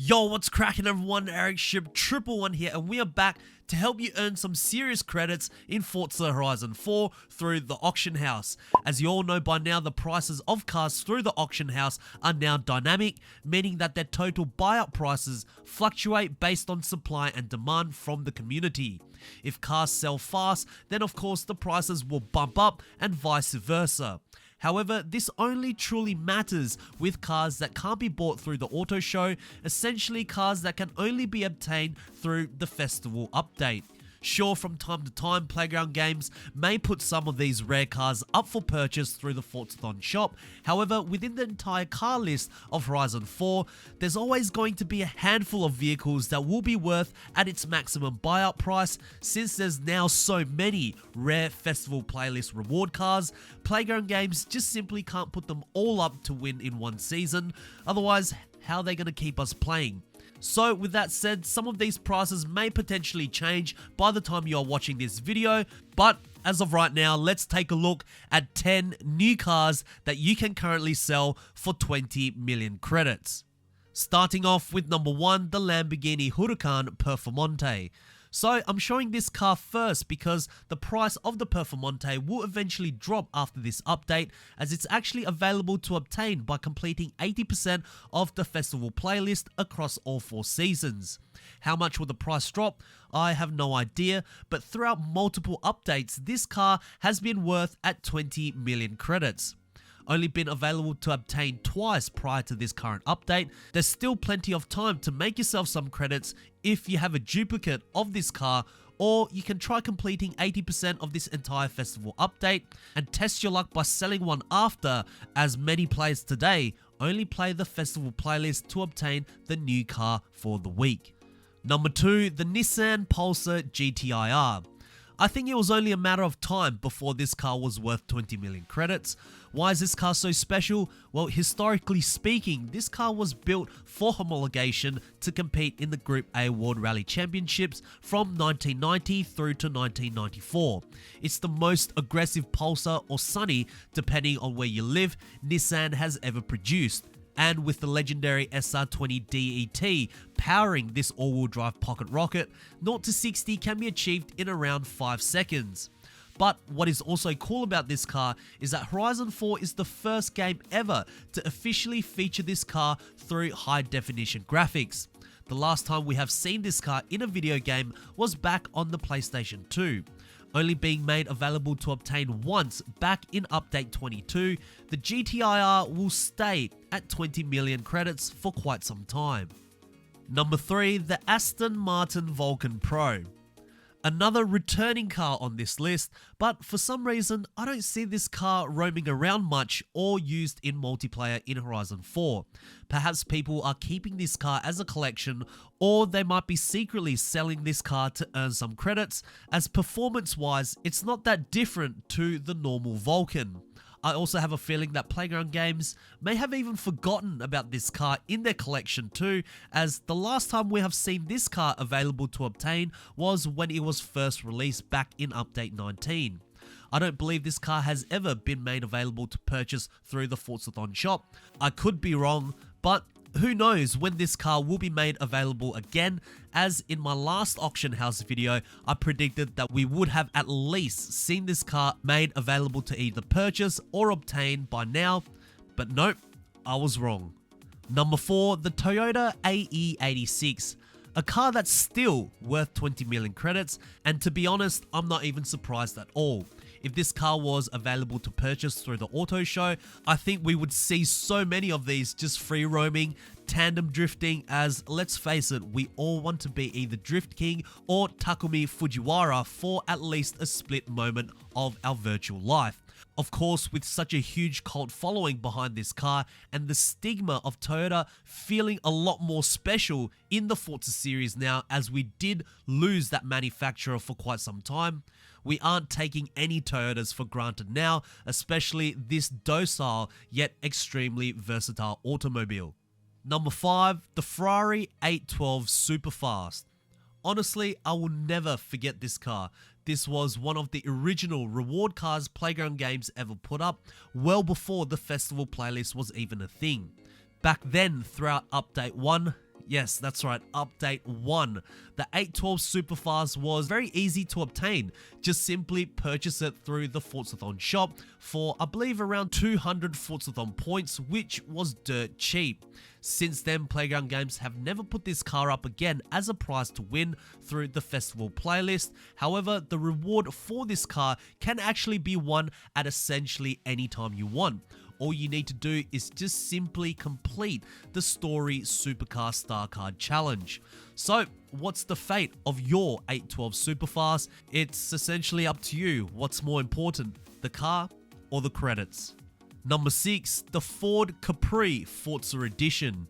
Yo, what's cracking everyone? Ericship 111 here, and we are back to help you earn some serious credits in Forza Horizon 4 through the auction house. As you all know by now, the prices of cars through the auction house are now dynamic, meaning that their total buyout prices fluctuate based on supply and demand from the community. If cars sell fast, then of course the prices will bump up and vice versa. However, this only truly matters with cars that can't be bought through the auto show, essentially cars that can only be obtained through the festival update. Sure, from time to time, Playground Games may put some of these rare cars up for purchase through the Forzathon shop. However, within the entire car list of Horizon 4, there's always going to be a handful of vehicles that will be worth at its maximum buyout price. Since there's now so many rare festival playlist reward cars, Playground Games just simply can't put them all up to win in one season. Otherwise, how are they going to keep us playing? So with that said, some of these prices may potentially change by the time you are watching this video, but as of right now, let's take a look at 10 new cars that you can currently sell for 20 million credits. Starting off with number 1, the Lamborghini Huracan Performante. So I'm showing this car first because the price of the Performante will eventually drop after this update, as it's actually available to obtain by completing 80% of the festival playlist across all 4 seasons. How much will the price drop? I have no idea, but throughout multiple updates, this car has been worth at 20 million credits. Only been available to obtain twice prior to this current update. There's still plenty of time to make yourself some credits if you have a duplicate of this car, or you can try completing 80% of this entire festival update and test your luck by selling one after, as many players today only play the festival playlist to obtain the new car for the week. Number 2, the Nissan Pulsar GTi-R. I think it was only a matter of time before this car was worth 20 million credits. Why is this car so special? Well, historically speaking, this car was built for homologation to compete in the Group A World Rally Championships from 1990 through to 1994. It's the most aggressive Pulsar or Sunny, depending on where you live, Nissan has ever produced. And with the legendary SR20 DET powering this all-wheel drive pocket rocket, 0 to 60 can be achieved in around 5 seconds. But what is also cool about this car is that Horizon 4 is the first game ever to officially feature this car through high-definition graphics. The last time we have seen this car in a video game was back on the PlayStation 2. Only being made available to obtain once back in Update 22, the GTi-R will stay at 20 million credits for quite some time. Number 3, the Aston Martin Vulcan Pro. Another returning car on this list, but for some reason I don't see this car roaming around much or used in multiplayer in Horizon 4. Perhaps people are keeping this car as a collection, or they might be secretly selling this car to earn some credits, as performance wise it's not that different to the normal Vulcan. I also have a feeling that Playground Games may have even forgotten about this car in their collection too, as the last time we have seen this car available to obtain was when it was first released back in Update 19. I don't believe this car has ever been made available to purchase through the Forzathon shop. I could be wrong, but who knows when this car will be made available again, as in my last auction house video, I predicted that we would have at least seen this car made available to either purchase or obtain by now, but nope, I was wrong. Number 4, the Toyota AE86. A car that's still worth 20 million credits, and to be honest, I'm not even surprised at all. If this car was available to purchase through the auto show, I think we would see so many of these just free roaming, tandem drifting, as let's face it, we all want to be either Drift King or Takumi Fujiwara for at least a split moment of our virtual life. Of course, with such a huge cult following behind this car and the stigma of Toyota feeling a lot more special in the Forza series now, as we did lose that manufacturer for quite some time, we aren't taking any Toyotas for granted now, especially this docile yet extremely versatile automobile. Number 5, the Ferrari 812 Superfast. Honestly, I will never forget this car. This was one of the original reward cars Playground Games ever put up, well before the festival playlist was even a thing. Back then, throughout Update 1, Yes, that's right, update 1. The 812 Superfast was very easy to obtain. Just simply purchase it through the Forzathon shop for, I believe, around 200 Forzathon points, which was dirt cheap. Since then, Playground Games have never put this car up again as a prize to win through the festival playlist. However, the reward for this car can actually be won at essentially any time you want. All you need to do is just simply complete the Story Supercar Star Card Challenge. So, what's the fate of your 812 Superfast? It's essentially up to you. What's more important, the car or the credits? Number 6, the Ford Capri Forza Edition.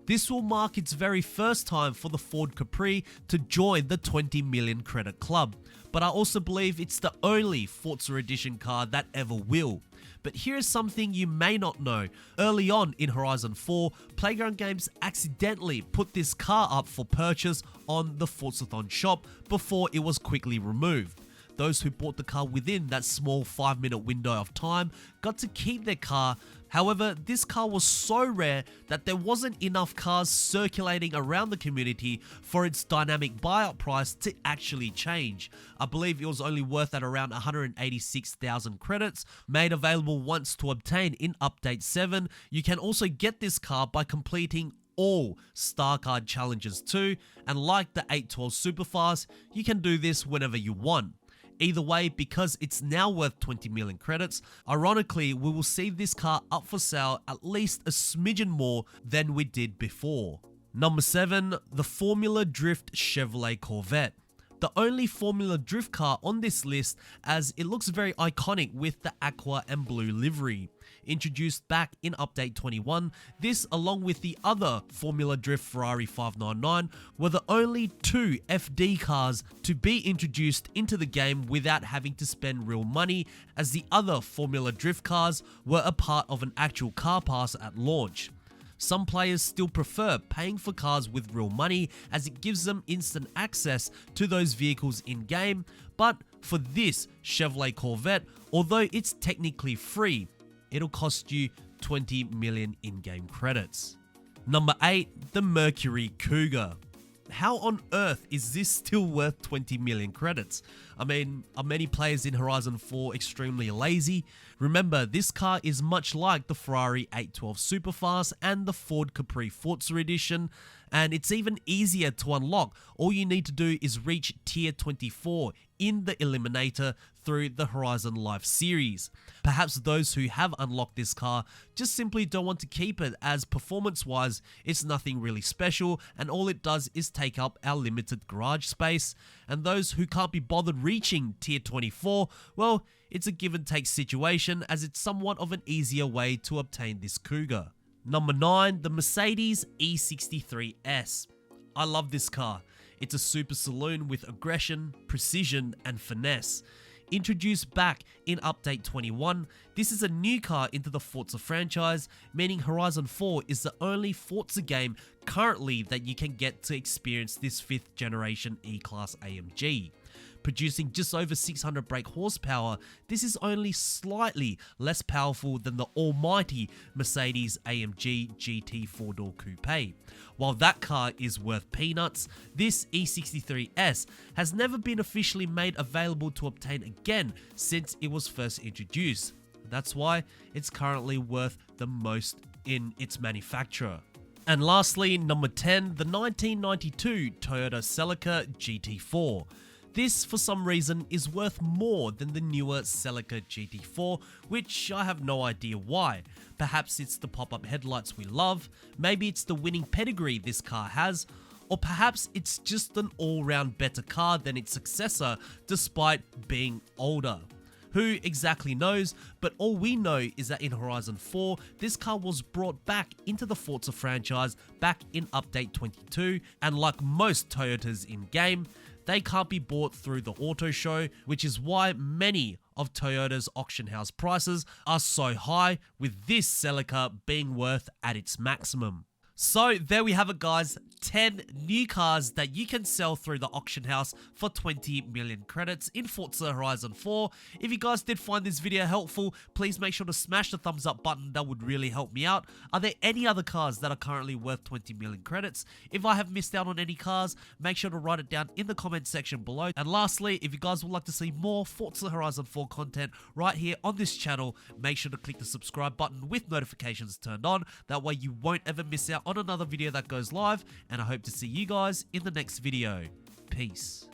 This will mark its very first time for the Ford Capri to join the 20 million credit club, but I also believe it's the only Forza Edition car that ever will. But here is something you may not know. Early on in Horizon 4, Playground Games accidentally put this car up for purchase on the Forzathon shop before it was quickly removed. Those who bought the car within that small 5-minute window of time got to keep their car. However, this car was so rare that there wasn't enough cars circulating around the community for its dynamic buyout price to actually change. I believe it was only worth at around 186,000 credits, made available once to obtain in Update 7. You can also get this car by completing all Star Card challenges too, and like the 812 Superfast, you can do this whenever you want. Either way, because it's now worth 20 million credits, ironically, we will see this car up for sale at least a smidgen more than we did before. Number 7, the Formula Drift Chevrolet Corvette. The only Formula Drift car on this list, as it looks very iconic with the aqua and blue livery. Introduced back in Update 21, this along with the other Formula Drift Ferrari 599 were the only 2 FD cars to be introduced into the game without having to spend real money, as the other Formula Drift cars were a part of an actual car pass at launch. Some players still prefer paying for cars with real money as it gives them instant access to those vehicles in-game, but for this Chevrolet Corvette, although it's technically free, it'll cost you 20 million in-game credits. Number 8, the Mercury Cougar. How on earth is this still worth 20 million credits? I mean, are many players in Horizon 4 extremely lazy? Remember, this car is much like the Ferrari 812 Superfast and the Ford Capri Forza Edition, and it's even easier to unlock. All you need to do is reach tier 24 in the Eliminator through the Horizon Life series. Perhaps those who have unlocked this car just simply don't want to keep it, as performance-wise, it's nothing really special and all it does is take up our limited garage space. And those who can't be bothered reaching tier 24, well, it's a give and take situation, as it's somewhat of an easier way to obtain this Cougar. Number 9, the Mercedes E63S. I love this car. It's a super saloon with aggression, precision, and finesse. Introduced back in Update 21, this is a new car into the Forza franchise, meaning Horizon 4 is the only Forza game currently that you can get to experience this 5th generation E-Class AMG. Producing just over 600 brake horsepower, this is only slightly less powerful than the almighty Mercedes AMG GT 4-door coupe. While that car is worth peanuts, this E63S has never been officially made available to obtain again since it was first introduced. That's why it's currently worth the most in its manufacturer. And lastly, number 10, the 1992 Toyota Celica GT4. This, for some reason, is worth more than the newer Celica GT4, which I have no idea why. Perhaps it's the pop-up headlights we love, maybe it's the winning pedigree this car has, or perhaps it's just an all-round better car than its successor despite being older. Who exactly knows, but all we know is that in Horizon 4, this car was brought back into the Forza franchise back in Update 22, and like most Toyotas in-game, they can't be bought through the auto show, which is why many of Toyota's auction house prices are so high, with this Celica being worth at its maximum. So there we have it, guys. 10 new cars that you can sell through the auction house for 20 million credits in Forza Horizon 4. If you guys did find this video helpful, please make sure to smash the thumbs up button. That would really help me out. Are there any other cars that are currently worth 20 million credits? If I have missed out on any cars, make sure to write it down in the comment section below. And lastly, if you guys would like to see more Forza Horizon 4 content right here on this channel, make sure to click the subscribe button with notifications turned on. That way you won't ever miss out on another video that goes live, and I hope to see you guys in the next video. Peace.